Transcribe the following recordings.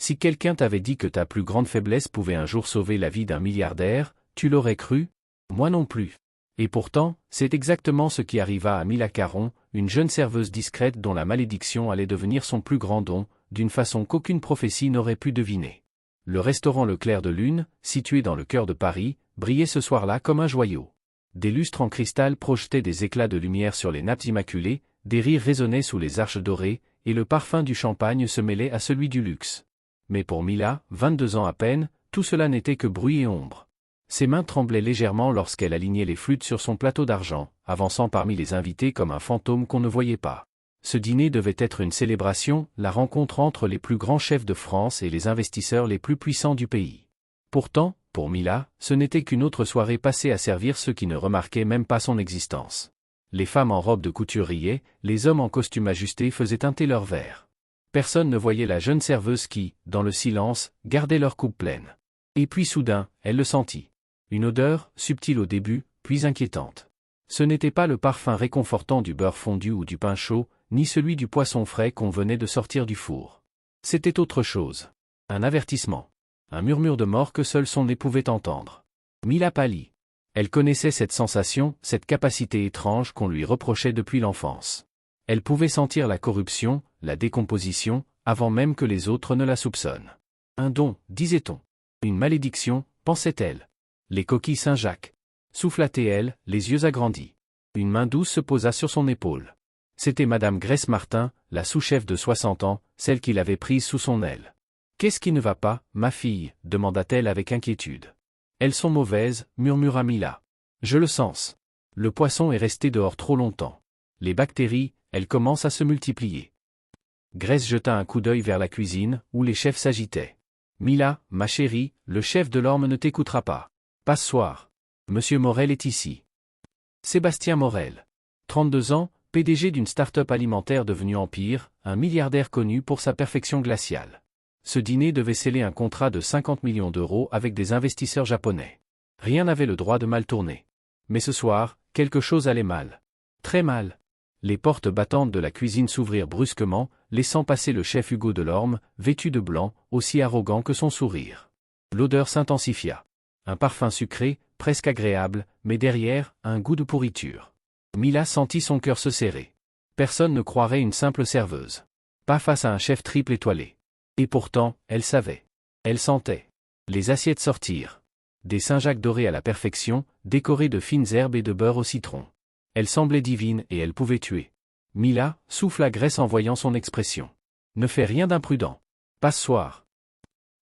Si quelqu'un t'avait dit que ta plus grande faiblesse pouvait un jour sauver la vie d'un milliardaire, tu l'aurais cru? Moi non plus. Et pourtant, c'est exactement ce qui arriva à Mila Caron, une jeune serveuse discrète dont la malédiction allait devenir son plus grand don, d'une façon qu'aucune prophétie n'aurait pu deviner. Le restaurant Le Clair de Lune, situé dans le cœur de Paris, brillait ce soir-là comme un joyau. Des lustres en cristal projetaient des éclats de lumière sur les nappes immaculées, des rires résonnaient sous les arches dorées, et le parfum du champagne se mêlait à celui du luxe. Mais pour Mila, 22 ans à peine, tout cela n'était que bruit et ombre. Ses mains tremblaient légèrement lorsqu'elle alignait les flûtes sur son plateau d'argent, avançant parmi les invités comme un fantôme qu'on ne voyait pas. Ce dîner devait être une célébration, la rencontre entre les plus grands chefs de France et les investisseurs les plus puissants du pays. Pourtant, pour Mila, ce n'était qu'une autre soirée passée à servir ceux qui ne remarquaient même pas son existence. Les femmes en robe de couture riaient, les hommes en costume ajusté faisaient teinter leurs verres. Personne ne voyait la jeune serveuse qui, dans le silence, gardait leur coupe pleine. Et puis soudain, elle le sentit. Une odeur, subtile au début, puis inquiétante. Ce n'était pas le parfum réconfortant du beurre fondu ou du pain chaud, ni celui du poisson frais qu'on venait de sortir du four. C'était autre chose. Un avertissement. Un murmure de mort que seul son nez pouvait entendre. Mila pâlit. Elle connaissait cette sensation, cette capacité étrange qu'on lui reprochait depuis l'enfance. Elle pouvait sentir la corruption, la décomposition, avant même que les autres ne la soupçonnent. Un don, disait-on. Une malédiction, pensait-elle. Les coquilles Saint-Jacques. Soufflatait-elle, les yeux agrandis. Une main douce se posa sur son épaule. C'était Madame Grace Martin, la sous-chef de 60 ans, celle qui l'avait prise sous son aile. « Qu'est-ce qui ne va pas, ma fille » demanda-t-elle avec inquiétude. « Elles sont mauvaises » murmura Mila. « Je le sens. Le poisson est resté dehors trop longtemps. Les bactéries, elles commencent à se multiplier. » Grace jeta un coup d'œil vers la cuisine, où les chefs s'agitaient. « Mila, ma chérie, le chef de l'orme ne t'écoutera pas. Passe-soir. Monsieur Morel est ici. » Sébastien Morel. 32 ans, PDG d'une start-up alimentaire devenue empire, un milliardaire connu pour sa perfection glaciale. Ce dîner devait sceller un contrat de 50 millions d'euros avec des investisseurs japonais. Rien n'avait le droit de mal tourner. Mais ce soir, quelque chose allait mal. Très mal. Les portes battantes de la cuisine s'ouvrirent brusquement, laissant passer le chef Hugo Delorme, vêtu de blanc, aussi arrogant que son sourire. L'odeur s'intensifia. Un parfum sucré, presque agréable, mais derrière, un goût de pourriture. Mila sentit son cœur se serrer. Personne ne croirait une simple serveuse. Pas face à un chef triple étoilé. Et pourtant, elle savait. Elle sentait. Les assiettes sortirent. Des Saint-Jacques dorés à la perfection, décorés de fines herbes et de beurre au citron. Elle semblait divine et elle pouvait tuer. Mila souffla Grace en voyant son expression. Ne fais rien d'imprudent. Passe-soir.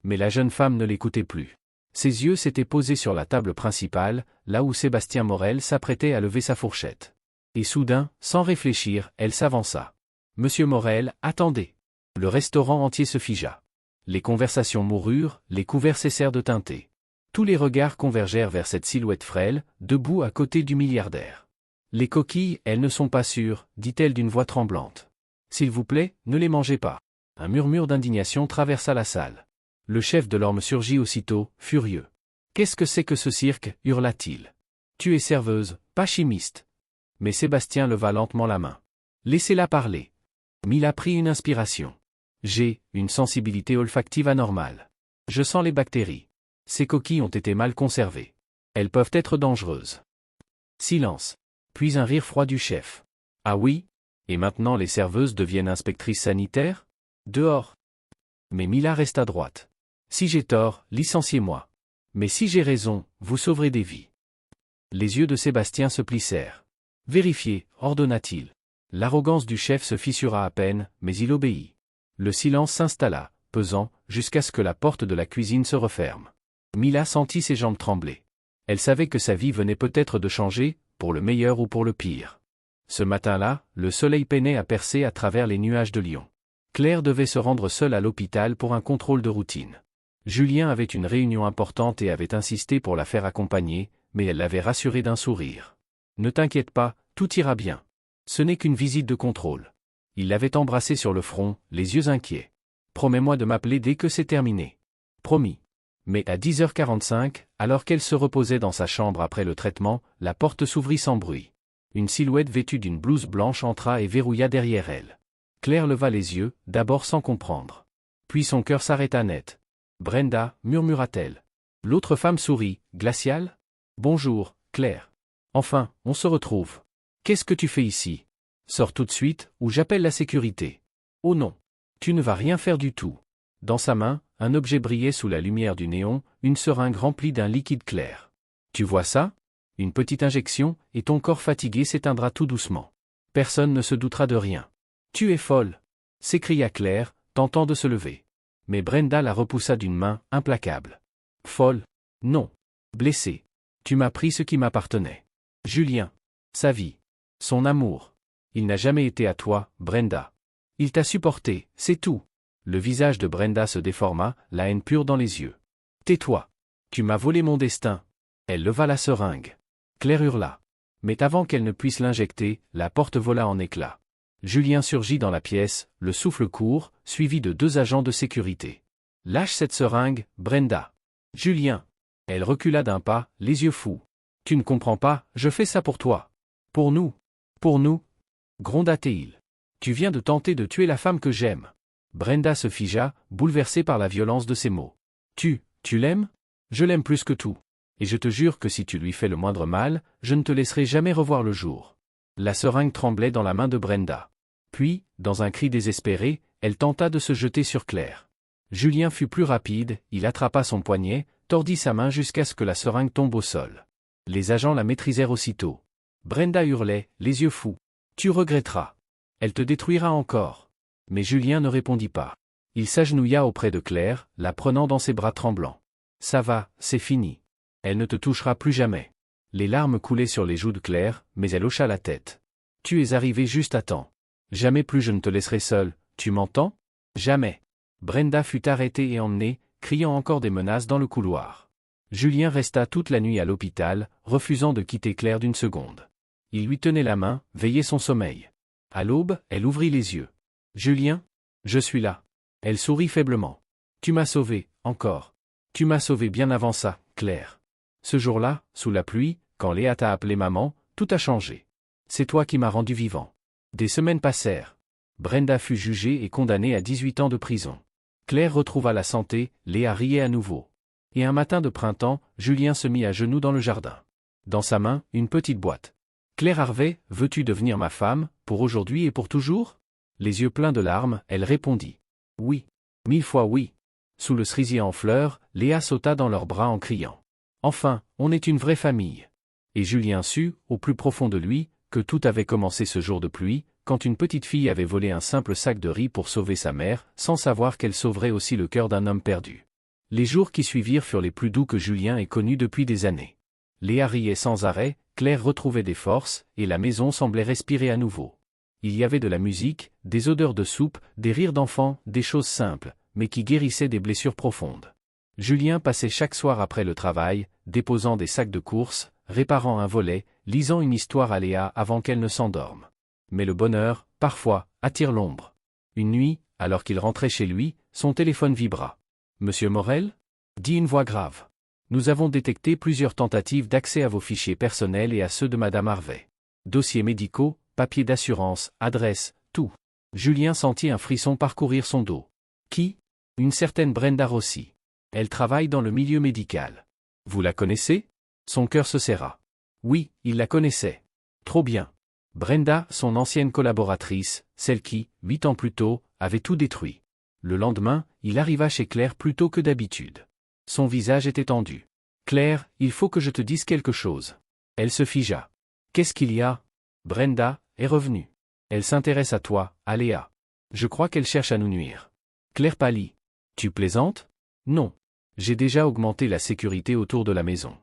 Mais la jeune femme ne l'écoutait plus. Ses yeux s'étaient posés sur la table principale, là où Sébastien Morel s'apprêtait à lever sa fourchette. Et soudain, sans réfléchir, elle s'avança. « Monsieur Morel, attendez !» Le restaurant entier se figea. Les conversations moururent, les couverts cessèrent de tinter. Tous les regards convergèrent vers cette silhouette frêle, debout à côté du milliardaire. « Les coquilles, elles ne sont pas sûres, dit-elle d'une voix tremblante. S'il vous plaît, ne les mangez pas. » Un murmure d'indignation traversa la salle. Le chef de l'orme surgit aussitôt, furieux. « Qu'est-ce que c'est que ce cirque » hurla-t-il. « Tu es serveuse, pas chimiste. » Mais Sébastien leva lentement la main. « Laissez-la parler. » Mila prit une inspiration. « J'ai une sensibilité olfactive anormale. Je sens les bactéries. Ces coquilles ont été mal conservées. Elles peuvent être dangereuses. » Silence. Puis un rire froid du chef. « Ah oui ? Et maintenant les serveuses deviennent inspectrices sanitaires ? Dehors. » Mais Mila resta droite. « Si j'ai tort, licenciez-moi. Mais si j'ai raison, vous sauverez des vies. » Les yeux de Sébastien se plissèrent. « Vérifiez, ordonna-t-il. » L'arrogance du chef se fissura à peine, mais il obéit. Le silence s'installa, pesant, jusqu'à ce que la porte de la cuisine se referme. Mila sentit ses jambes trembler. Elle savait que sa vie venait peut-être de changer, pour le meilleur ou pour le pire. Ce matin-là, le soleil peinait à percer à travers les nuages de Lyon. Claire devait se rendre seule à l'hôpital pour un contrôle de routine. Julien avait une réunion importante et avait insisté pour la faire accompagner, mais elle l'avait rassuré d'un sourire. « Ne t'inquiète pas, tout ira bien. Ce n'est qu'une visite de contrôle. » Il l'avait embrassée sur le front, les yeux inquiets. « Promets-moi de m'appeler dès que c'est terminé. » Promis. Mais à 10h45, alors qu'elle se reposait dans sa chambre après le traitement, la porte s'ouvrit sans bruit. Une silhouette vêtue d'une blouse blanche entra et verrouilla derrière elle. Claire leva les yeux, d'abord sans comprendre. Puis son cœur s'arrêta net. Brenda, murmura-t-elle. L'autre femme sourit. Glacial? Bonjour, Claire. Enfin, on se retrouve. Qu'est-ce que tu fais ici? Sors tout de suite, ou j'appelle la sécurité. Oh non. Tu ne vas rien faire du tout. Dans sa main, un objet brillait sous la lumière du néon, une seringue remplie d'un liquide clair. Tu vois ça? Une petite injection, et ton corps fatigué s'éteindra tout doucement. Personne ne se doutera de rien. Tu es folle, s'écria Claire, tentant de se lever. Mais Brenda la repoussa d'une main, implacable. Folle? Non. Blessée. Tu m'as pris ce qui m'appartenait. Julien. Sa vie. Son amour. Il n'a jamais été à toi, Brenda. Il t'a supporté, c'est tout. Le visage de Brenda se déforma, la haine pure dans les yeux. Tais-toi. Tu m'as volé mon destin. Elle leva la seringue. Claire hurla. Mais avant qu'elle ne puisse l'injecter, la porte vola en éclats. Julien surgit dans la pièce, le souffle court, suivi de 2 agents de sécurité. Lâche cette seringue, Brenda. Julien. Elle recula d'un pas, les yeux fous. Tu ne comprends pas, je fais ça pour toi. Pour nous. Pour nous. Gronda-t-il. Tu viens de tenter de tuer la femme que j'aime. Brenda se figea, bouleversée par la violence de ses mots. Tu l'aimes? Je l'aime plus que tout. Et je te jure que si tu lui fais le moindre mal, je ne te laisserai jamais revoir le jour. La seringue tremblait dans la main de Brenda. Puis, dans un cri désespéré, elle tenta de se jeter sur Claire. Julien fut plus rapide, il attrapa son poignet, tordit sa main jusqu'à ce que la seringue tombe au sol. Les agents la maîtrisèrent aussitôt. Brenda hurlait, les yeux fous. Tu regretteras. Elle te détruira encore. Mais Julien ne répondit pas. Il s'agenouilla auprès de Claire, la prenant dans ses bras tremblants. Ça va, c'est fini. Elle ne te touchera plus jamais. Les larmes coulaient sur les joues de Claire, mais elle hocha la tête. Tu es arrivé juste à temps. Jamais plus je ne te laisserai seul, tu m'entends? Jamais. Brenda fut arrêtée et emmenée, criant encore des menaces dans le couloir. Julien resta toute la nuit à l'hôpital, refusant de quitter Claire d'une seconde. Il lui tenait la main, veillait son sommeil. À l'aube, elle ouvrit les yeux. Julien? Je suis là. Elle sourit faiblement. Tu m'as sauvé, encore. Tu m'as sauvé bien avant ça, Claire. Ce jour-là, sous la pluie, quand Léa t'a appelé maman, tout a changé. C'est toi qui m'as rendu vivant. Des semaines passèrent. Brenda fut jugée et condamnée à 18 ans de prison. Claire retrouva la santé, Léa riait à nouveau. Et un matin de printemps, Julien se mit à genoux dans le jardin. Dans sa main, une petite boîte. Claire Harvey, veux-tu devenir ma femme, pour aujourd'hui et pour toujours? Les yeux pleins de larmes, elle répondit. Oui. 1000 fois oui. Sous le cerisier en fleurs, Léa sauta dans leurs bras en criant. Enfin, on est une vraie famille. Et Julien sut, au plus profond de lui, que tout avait commencé ce jour de pluie, quand une petite fille avait volé un simple sac de riz pour sauver sa mère, sans savoir qu'elle sauverait aussi le cœur d'un homme perdu. Les jours qui suivirent furent les plus doux que Julien ait connus depuis des années. Léa riait sans arrêt, Claire retrouvait des forces, et la maison semblait respirer à nouveau. Il y avait de la musique, des odeurs de soupe, des rires d'enfants, des choses simples, mais qui guérissaient des blessures profondes. Julien passait chaque soir après le travail, déposant des sacs de courses, réparant un volet, lisant une histoire à Léa avant qu'elle ne s'endorme. Mais le bonheur, parfois, attire l'ombre. Une nuit, alors qu'il rentrait chez lui, son téléphone vibra. « Monsieur Morel ?» dit une voix grave. « Nous avons détecté plusieurs tentatives d'accès à vos fichiers personnels et à ceux de Madame Harvey. Dossiers médicaux, papiers d'assurance, adresse, tout. » Julien sentit un frisson parcourir son dos. « Qui ? » Une certaine Brenda Rossi. Elle travaille dans le milieu médical. « Vous la connaissez ?» Son cœur se serra. Oui, il la connaissait. Trop bien. Brenda, son ancienne collaboratrice, celle qui, 8 ans plus tôt, avait tout détruit. Le lendemain, il arriva chez Claire plus tôt que d'habitude. Son visage était tendu. « Claire, il faut que je te dise quelque chose. » Elle se figea. « Qu'est-ce qu'il y a ? » Brenda est revenue. Elle s'intéresse à toi, à Léa. Je crois qu'elle cherche à nous nuire. Claire pâlit. « Tu plaisantes ? Non. J'ai déjà augmenté la sécurité autour de la maison.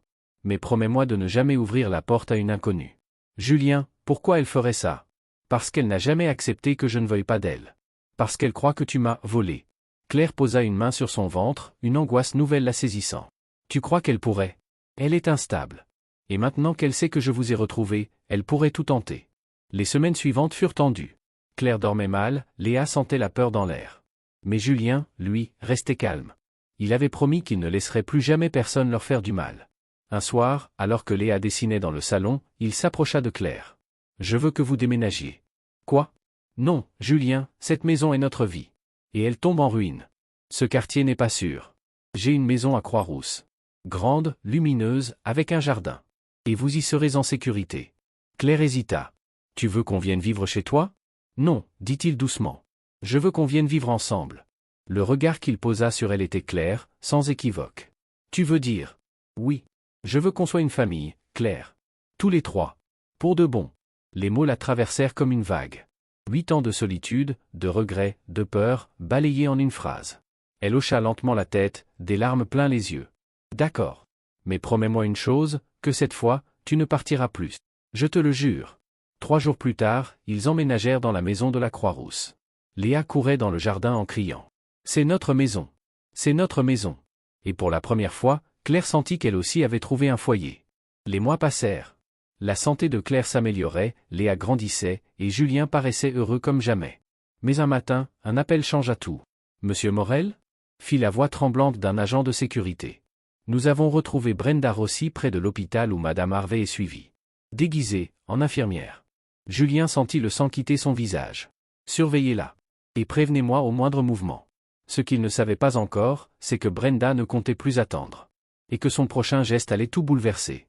Mais promets-moi de ne jamais ouvrir la porte à une inconnue. » Julien, pourquoi elle ferait ça? Parce qu'elle n'a jamais accepté que je ne veuille pas d'elle. Parce qu'elle croit que tu m'as volé. Claire posa une main sur son ventre, une angoisse nouvelle la saisissant. Tu crois qu'elle pourrait? Elle est instable. Et maintenant qu'elle sait que je vous ai retrouvé, elle pourrait tout tenter. Les semaines suivantes furent tendues. Claire dormait mal, Léa sentait la peur dans l'air. Mais Julien, lui, restait calme. Il avait promis qu'il ne laisserait plus jamais personne leur faire du mal. Un soir, alors que Léa dessinait dans le salon, il s'approcha de Claire. « Je veux que vous déménagiez. »« Quoi ? » »« Non, Julien, cette maison est notre vie. Et elle tombe en ruine. Ce quartier n'est pas sûr. J'ai une maison à Croix-Rousse. Grande, lumineuse, avec un jardin. Et vous y serez en sécurité. Claire hésita. Tu veux qu'on vienne vivre chez toi? Non, dit-il doucement. Je veux qu'on vienne vivre ensemble. Le regard qu'il posa sur elle était clair, sans équivoque. Tu veux dire? Oui. Je veux qu'on soit une famille, Claire. Tous les trois. Pour de bon. Les mots la traversèrent comme une vague. 8 ans de solitude, de regret, de peur, balayés en une phrase. Elle hocha lentement la tête, des larmes plein les yeux. D'accord. Mais promets-moi une chose, que cette fois, tu ne partiras plus. Je te le jure. 3 jours plus tard, ils emménagèrent dans la maison de la Croix-Rousse. Léa courait dans le jardin en criant. C'est notre maison. C'est notre maison. Et pour la première fois, Claire sentit qu'elle aussi avait trouvé un foyer. Les mois passèrent. La santé de Claire s'améliorait, Léa grandissait, et Julien paraissait heureux comme jamais. Mais un matin, un appel changea tout. Monsieur Morel? Fit la voix tremblante d'un agent de sécurité. Nous avons retrouvé Brenda Rossi près de l'hôpital où Madame Harvey est suivie. Déguisée, en infirmière. Julien sentit le sang quitter son visage. Surveillez-la. Et prévenez-moi au moindre mouvement. Ce qu'il ne savait pas encore, c'est que Brenda ne comptait plus attendre. Et que son prochain geste allait tout bouleverser.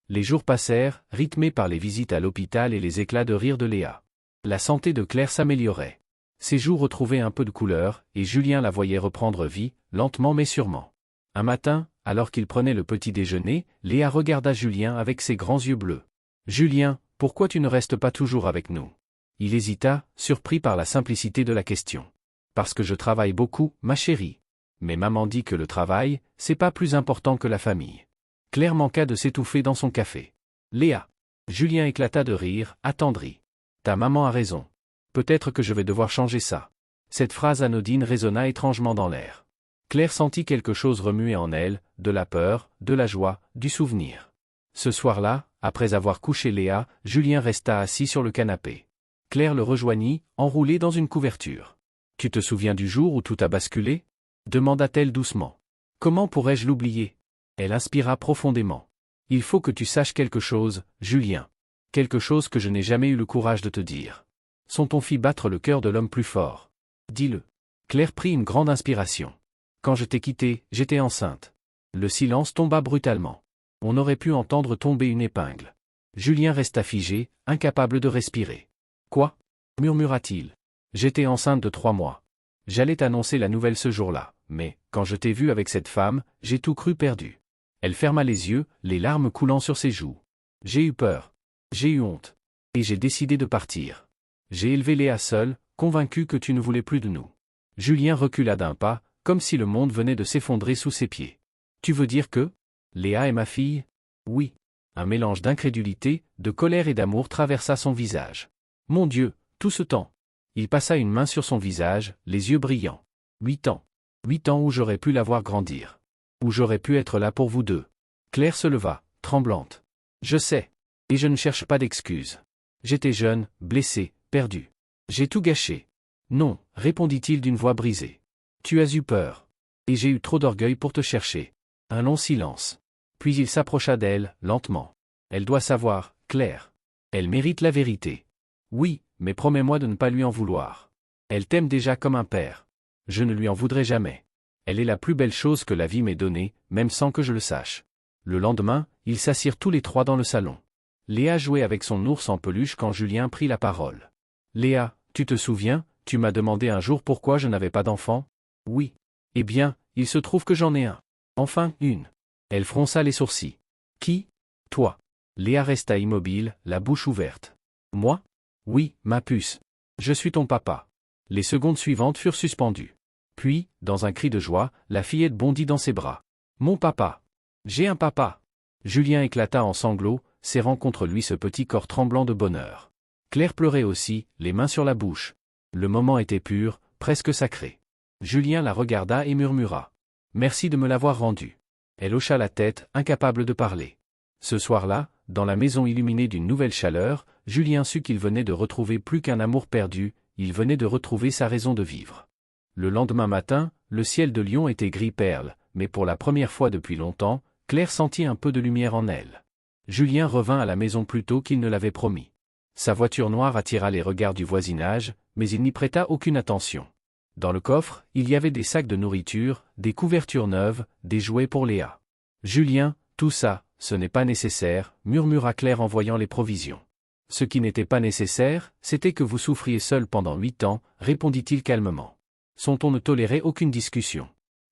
Les jours passèrent, rythmés par les visites à l'hôpital et les éclats de rire de Léa. La santé de Claire s'améliorait. Ses joues retrouvaient un peu de couleur, et Julien la voyait reprendre vie, lentement mais sûrement. Un matin, alors qu'il prenait le petit déjeuner, Léa regarda Julien avec ses grands yeux bleus. « Julien, pourquoi tu ne restes pas toujours avec nous ?» Il hésita, surpris par la simplicité de la question. « Parce que je travaille beaucoup, ma chérie. Mais maman dit que le travail, c'est pas plus important que la famille. » Claire manqua de s'étouffer dans son café. « Léa !» Julien éclata de rire, attendri. « Ta maman a raison. Peut-être que je vais devoir changer ça. » Cette phrase anodine résonna étrangement dans l'air. Claire sentit quelque chose remuer en elle, de la peur, de la joie, du souvenir. Ce soir-là, après avoir couché Léa, Julien resta assis sur le canapé. Claire le rejoignit, enroulé dans une couverture. « Tu te souviens du jour où tout a basculé ?» demanda-t-elle doucement. « Comment pourrais-je l'oublier ?» Elle inspira profondément. « Il faut que tu saches quelque chose, Julien. Quelque chose que je n'ai jamais eu le courage de te dire. Son ton fit battre le cœur de l'homme plus fort. Dis-le. » Claire prit une grande inspiration. « Quand je t'ai quitté, j'étais enceinte. » Le silence tomba brutalement. On aurait pu entendre tomber une épingle. Julien resta figé, incapable de respirer. « Quoi ?» murmura-t-il. « J'étais enceinte de 3 mois. J'allais t'annoncer la nouvelle ce jour-là, mais, quand je t'ai vu avec cette femme, j'ai tout cru perdu. » Elle ferma les yeux, les larmes coulant sur ses joues. « J'ai eu peur. J'ai eu honte. Et j'ai décidé de partir. J'ai élevé Léa seule, convaincu que tu ne voulais plus de nous. » Julien recula d'un pas, comme si le monde venait de s'effondrer sous ses pieds. « Tu veux dire que Léa est ma fille ?» Oui. Un mélange d'incrédulité, de colère et d'amour traversa son visage. « Mon Dieu, tout ce temps !» Il passa une main sur son visage, les yeux brillants. 8 ans. 8 ans où j'aurais pu la voir grandir. Où j'aurais pu être là pour vous deux. Claire se leva, tremblante. « Je sais. Et je ne cherche pas d'excuses. J'étais jeune, blessé, perdu. J'ai tout gâché. »« Non, » répondit-il d'une voix brisée. « Tu as eu peur. Et j'ai eu trop d'orgueil pour te chercher. » Un long silence. Puis il s'approcha d'elle, lentement. « Elle doit savoir, Claire. Elle mérite la vérité. » « Oui, mais promets-moi de ne pas lui en vouloir. Elle t'aime déjà comme un père. Je ne lui en voudrai jamais. Elle est la plus belle chose que la vie m'ait donnée, même sans que je le sache. » Le lendemain, ils s'assirent tous les trois dans le salon. Léa jouait avec son ours en peluche quand Julien prit la parole. « Léa, tu te souviens, tu m'as demandé un jour pourquoi je n'avais pas d'enfant ? » « Oui. Eh bien, il se trouve que j'en ai un. Enfin, une. » Elle fronça les sourcils. « Qui ? Toi. » Léa resta immobile, la bouche ouverte. « Moi ? Oui, ma puce. Je suis ton papa. » Les secondes suivantes furent suspendues. Puis, dans un cri de joie, la fillette bondit dans ses bras. « Mon papa. J'ai un papa. » Julien éclata en sanglots, serrant contre lui ce petit corps tremblant de bonheur. Claire pleurait aussi, les mains sur la bouche. Le moment était pur, presque sacré. Julien la regarda et murmura. « Merci de me l'avoir rendu. » Elle hocha la tête, incapable de parler. Ce soir-là, dans la maison illuminée d'une nouvelle chaleur, Julien sut qu'il venait de retrouver plus qu'un amour perdu, il venait de retrouver sa raison de vivre. Le lendemain matin, le ciel de Lyon était gris perle, mais pour la première fois depuis longtemps, Claire sentit un peu de lumière en elle. Julien revint à la maison plus tôt qu'il ne l'avait promis. Sa voiture noire attira les regards du voisinage, mais il n'y prêta aucune attention. Dans le coffre, il y avait des sacs de nourriture, des couvertures neuves, des jouets pour Léa. Julien, tout ça, ce n'est pas nécessaire, murmura Claire en voyant les provisions. Ce qui n'était pas nécessaire, c'était que vous souffriez seul pendant 8 ans, répondit-il calmement. Son ton ne tolérait aucune discussion.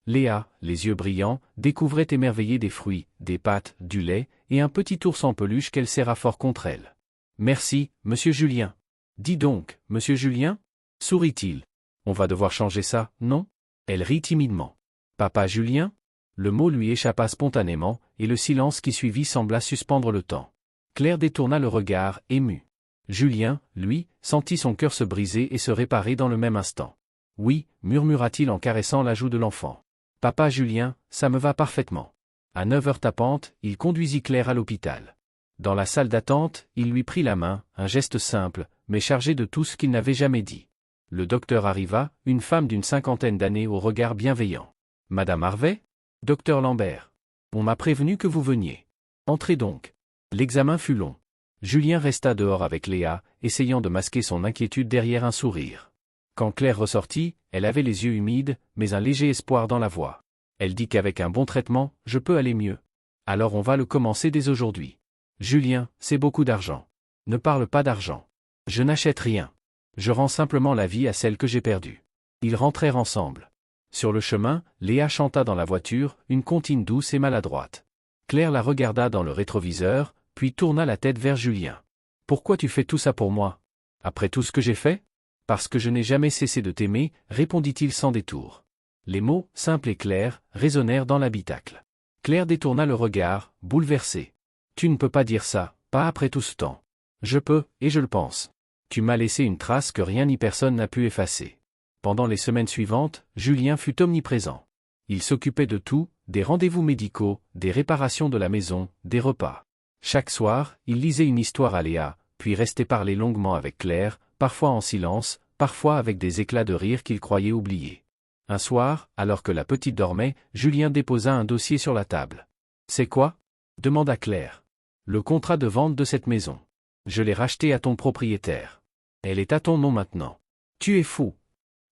Léa, les yeux brillants, découvrait émerveillée des fruits, des pâtes, du lait, et un petit ours en peluche qu'elle serra fort contre elle. Merci, monsieur Julien. Dis donc, monsieur Julien ? Sourit-il. On va devoir changer ça, non ? Elle rit timidement. Papa Julien ? Le mot lui échappa spontanément, et le silence qui suivit sembla suspendre le temps. Claire détourna le regard, émue. Julien, lui, sentit son cœur se briser et se réparer dans le même instant. Oui, murmura-t-il en caressant la joue de l'enfant. Papa Julien, ça me va parfaitement. À 9h tapantes, il conduisit Claire à l'hôpital. Dans la salle d'attente, il lui prit la main, un geste simple, mais chargé de tout ce qu'il n'avait jamais dit. Le docteur arriva, une femme d'une 50aine d'années au regard bienveillant. Madame Harvey ? Docteur Lambert. On m'a prévenu que vous veniez. Entrez donc. L'examen fut long. Julien resta dehors avec Léa, essayant de masquer son inquiétude derrière un sourire. Quand Claire ressortit, elle avait les yeux humides, mais un léger espoir dans la voix. Elle dit qu'avec un bon traitement, je peux aller mieux. Alors on va le commencer dès aujourd'hui. Julien, c'est beaucoup d'argent. Ne parle pas d'argent. Je n'achète rien. Je rends simplement la vie à celle que j'ai perdue. Ils rentrèrent ensemble. Sur le chemin, Léa chanta dans la voiture, une comptine douce et maladroite. Claire la regarda dans le rétroviseur, puis tourna la tête vers Julien. « Pourquoi tu fais tout ça pour moi ? Après tout ce que j'ai fait ? Parce que je n'ai jamais cessé de t'aimer, répondit-il sans détour. Les mots, simples et clairs, résonnèrent dans l'habitacle. Claire détourna le regard, bouleversée. « Tu ne peux pas dire ça, pas après tout ce temps. Je peux, et je le pense. Tu m'as laissé une trace que rien ni personne n'a pu effacer. » Pendant les semaines suivantes, Julien fut omniprésent. Il s'occupait de tout, des rendez-vous médicaux, des réparations de la maison, des repas. Chaque soir, il lisait une histoire à Léa, puis restait parler longuement avec Claire, parfois en silence, parfois avec des éclats de rire qu'il croyait oublier. Un soir, alors que la petite dormait, Julien déposa un dossier sur la table. « C'est quoi ? » demanda Claire. « Le contrat de vente de cette maison. Je l'ai racheté à ton propriétaire. Elle est à ton nom maintenant. Tu es fou.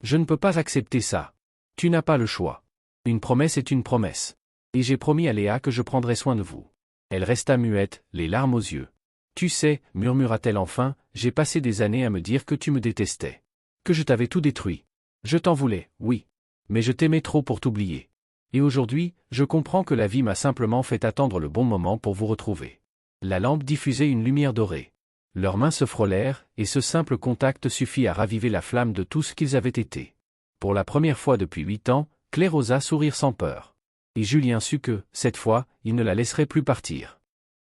Je ne peux pas accepter ça. Tu n'as pas le choix. Une promesse est une promesse. Et j'ai promis à Léa que je prendrai soin de vous. » Elle resta muette, les larmes aux yeux. « Tu sais, murmura-t-elle enfin, j'ai passé des années à me dire que tu me détestais. Que je t'avais tout détruit. Je t'en voulais, oui. Mais je t'aimais trop pour t'oublier. Et aujourd'hui, je comprends que la vie m'a simplement fait attendre le bon moment pour vous retrouver. » La lampe diffusait une lumière dorée. Leurs mains se frôlèrent, et ce simple contact suffit à raviver la flamme de tout ce qu'ils avaient été. Pour la première fois depuis 8 ans, Claire osa sourire sans peur. Et Julien sut que, cette fois, il ne la laisserait plus partir.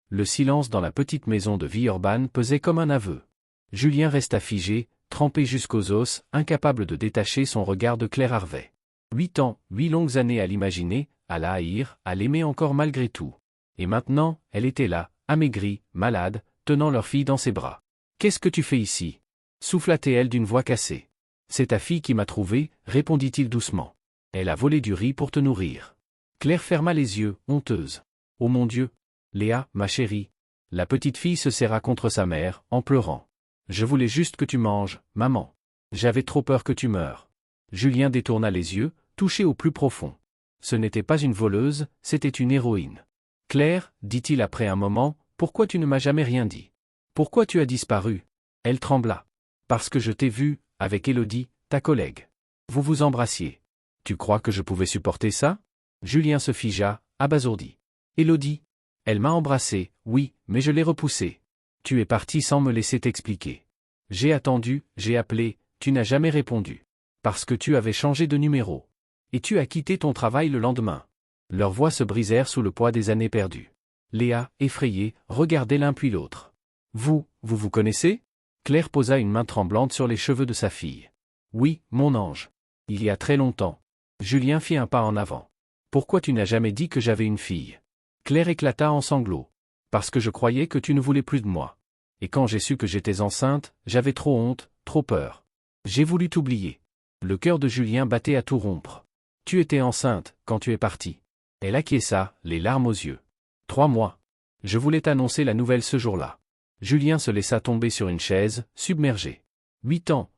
Le silence dans la petite maison de Villeurbanne pesait comme un aveu. Julien resta figé, trempé jusqu'aux os, incapable de détacher son regard de Claire Harvey. 8 ans, 8 longues années à l'imaginer, à la haïr, à l'aimer encore malgré tout. Et maintenant, elle était là, amaigrie, malade, tenant leur fille dans ses bras. « Qu'est-ce que tu fais ici » souffla-t-elle d'une voix cassée. « C'est ta fille qui m'a trouvé, répondit-il doucement. Elle a volé du riz pour te nourrir. » Claire ferma les yeux, honteuse. « Oh mon Dieu ! Léa, ma chérie. » La petite fille se serra contre sa mère, en pleurant. « Je voulais juste que tu manges, maman. J'avais trop peur que tu meures. » Julien détourna les yeux, touché au plus profond. Ce n'était pas une voleuse, c'était une héroïne. « Claire, dit-il après un moment, pourquoi tu ne m'as jamais rien dit ? Pourquoi tu as disparu ? » Elle trembla. « Parce que je t'ai vu, avec Élodie, ta collègue. Vous vous embrassiez. Tu crois que je pouvais supporter ça ? » Julien se figea, abasourdi. « Élodie ? Elle m'a embrassé, oui, mais je l'ai repoussée. Tu es parti sans me laisser t'expliquer. J'ai attendu, j'ai appelé, tu n'as jamais répondu. Parce que tu avais changé de numéro. Et tu as quitté ton travail le lendemain. » Leurs voix se brisèrent sous le poids des années perdues. Léa, effrayée, regardait l'un puis l'autre. « Vous vous connaissez ?» Claire posa une main tremblante sur les cheveux de sa fille. « Oui, mon ange. Il y a très longtemps. » Julien fit un pas en avant. « Pourquoi tu n'as jamais dit que j'avais une fille ?» Claire éclata en sanglots. « Parce que je croyais que tu ne voulais plus de moi. Et quand j'ai su que j'étais enceinte, j'avais trop honte, trop peur. J'ai voulu t'oublier. » Le cœur de Julien battait à tout rompre. « Tu étais enceinte, quand tu es parti. » Elle acquiesça, les larmes aux yeux. 3 mois. Je voulais t'annoncer la nouvelle ce jour-là. Julien se laissa tomber sur une chaise, submergé. 8 ans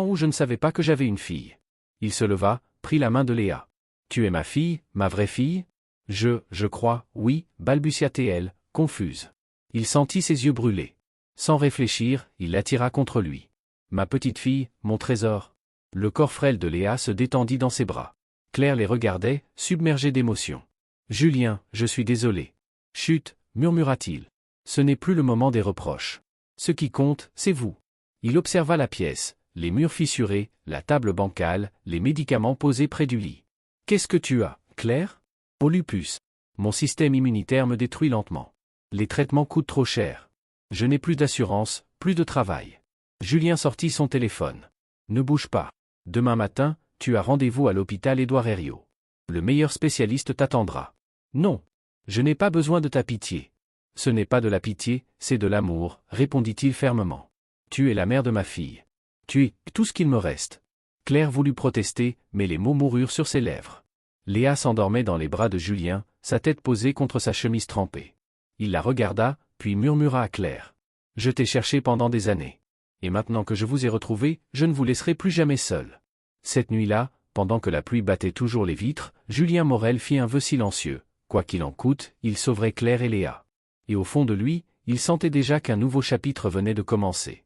où je ne savais pas que j'avais une fille. Il se leva, prit la main de Léa. « Tu es ma fille, ma vraie fille ?» « Je crois, oui, balbutia-t-elle, confuse. Il sentit ses yeux brûler. Sans réfléchir, il l'attira contre lui. « Ma petite fille, mon trésor !» Le corps frêle de Léa se détendit dans ses bras. Claire les regardait, submergée d'émotion. « Julien, je suis désolé. »« Chut !» murmura-t-il. « Ce n'est plus le moment des reproches. Ce qui compte, c'est vous. » Il observa la pièce, les murs fissurés, la table bancale, les médicaments posés près du lit. « Qu'est-ce que tu as, Claire ? » « Au lupus. Mon système immunitaire me détruit lentement. Les traitements coûtent trop cher. Je n'ai plus d'assurance, plus de travail. » Julien sortit son téléphone. « Ne bouge pas. Demain matin, tu as rendez-vous à l'hôpital Édouard Herriot. Le meilleur spécialiste t'attendra. »« Non. Je n'ai pas besoin de ta pitié. »« Ce n'est pas de la pitié, c'est de l'amour, » répondit-il fermement. « Tu es la mère de ma fille. Tu es tout ce qu'il me reste. » Claire voulut protester, mais les mots moururent sur ses lèvres. Léa s'endormait dans les bras de Julien, sa tête posée contre sa chemise trempée. Il la regarda, puis murmura à Claire. « Je t'ai cherché pendant des années. Et maintenant que je vous ai retrouvé, je ne vous laisserai plus jamais seul. » Cette nuit-là, pendant que la pluie battait toujours les vitres, Julien Morel fit un vœu silencieux. Quoi qu'il en coûte, il sauverait Claire et Léa. Et au fond de lui, il sentait déjà qu'un nouveau chapitre venait de commencer.